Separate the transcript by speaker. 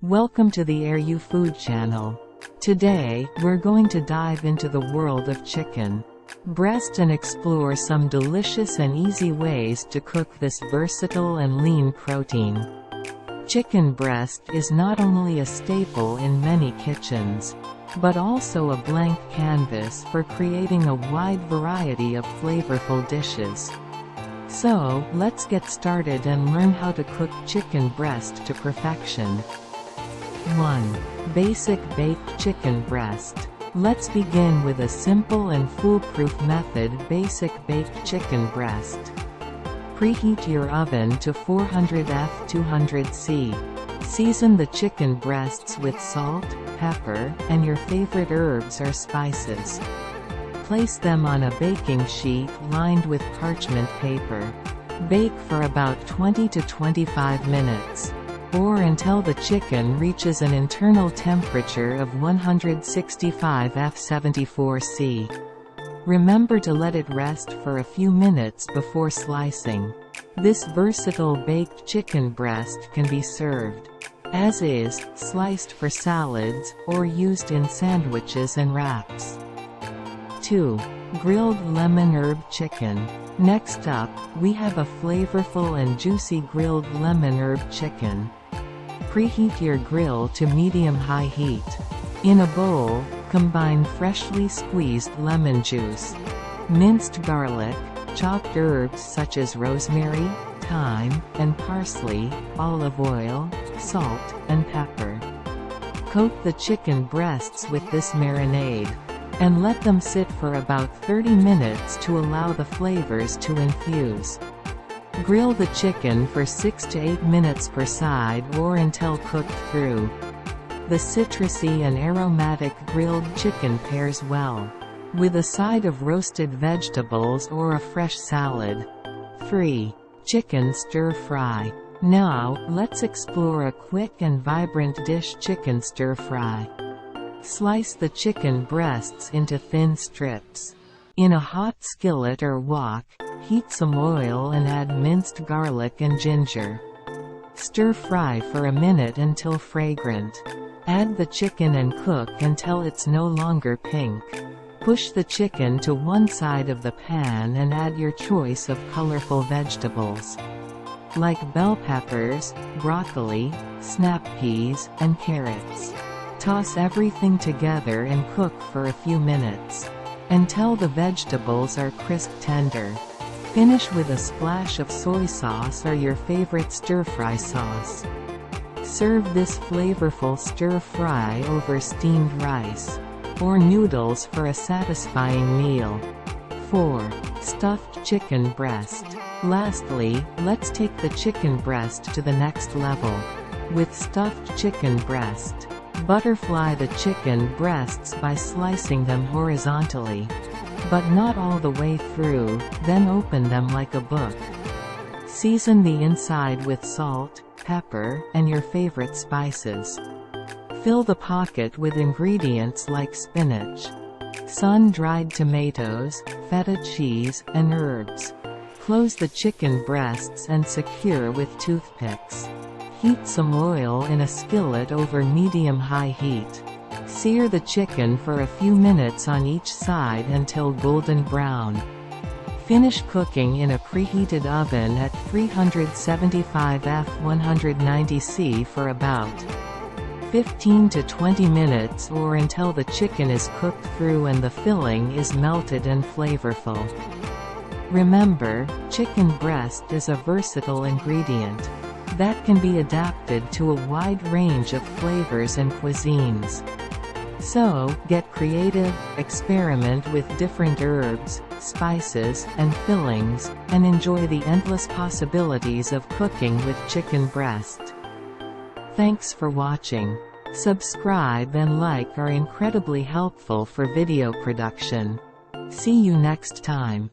Speaker 1: Welcome to the AirU Food channel. Today, we're going to dive into the world of chicken breast and explore some delicious and easy ways to cook this versatile and lean protein. Chicken breast is not only a staple in many kitchens, but also a blank canvas for creating a wide variety of flavorful dishes. So, let's get started and learn how to cook chicken breast to perfection. 1. Basic baked chicken breast. Let's begin with a simple and foolproof method: basic baked chicken breast. Preheat your oven to 400 F 200 C. Season the chicken breasts with salt, pepper, and your favorite herbs or spices. Place them on a baking sheet lined with parchment paper. Bake for about 20 to 25 minutes. Or until the chicken reaches an internal temperature of 165 F 74 C. Remember to let it rest for a few minutes before slicing. This versatile baked chicken breast can be served as is, sliced for salads, or used in sandwiches and wraps. 2. Grilled lemon herb chicken. Next up, we have a flavorful and juicy grilled lemon herb chicken. Preheat your grill to medium-high heat. In a bowl, combine freshly squeezed lemon juice, minced garlic, chopped herbs such as rosemary, thyme, and parsley, olive oil, salt, and pepper. Coat the chicken breasts with this marinade, and let them sit for about 30 minutes to allow the flavors to infuse. Grill the chicken for 6 to 8 minutes per side or until cooked through. The citrusy and aromatic grilled chicken pairs well with a side of roasted vegetables or a fresh salad. 3. Chicken stir-fry. Now, let's explore a quick and vibrant dish: chicken stir-fry. Slice the chicken breasts into thin strips. In a hot skillet or wok, heat some oil and add minced garlic and ginger. Stir-fry for a minute until fragrant. Add the chicken and cook until it's no longer pink. Push the chicken to one side of the pan and add your choice of colorful vegetables, like bell peppers, broccoli, snap peas, and carrots. Toss everything together and cook for a few minutes, until the vegetables are crisp tender. Finish with a splash of soy sauce or your favorite stir-fry sauce. Serve this flavorful stir-fry over steamed rice or noodles for a satisfying meal. 4. Stuffed chicken breast. Lastly, let's take the chicken breast to the next level with stuffed chicken breast. Butterfly the chicken breasts by slicing them horizontally, but not all the way through, then open them like a book. Season the inside with salt, pepper, and your favorite spices. Fill the pocket with ingredients like spinach, sun-dried tomatoes, feta cheese, and herbs. Close the chicken breasts and secure with toothpicks. Heat some oil in a skillet over medium-high heat. Sear the chicken for a few minutes on each side until golden brown. Finish cooking in a preheated oven at 375 F 190 C for about 15 to 20 minutes or until the chicken is cooked through and the filling is melted and flavorful. Remember, chicken breast is a versatile ingredient that can be adapted to a wide range of flavors and cuisines. So, get creative, experiment with different herbs, spices, and fillings, and enjoy the endless possibilities of cooking with chicken breast. Thanks for watching. Subscribe and like are incredibly helpful for video production. See you next time.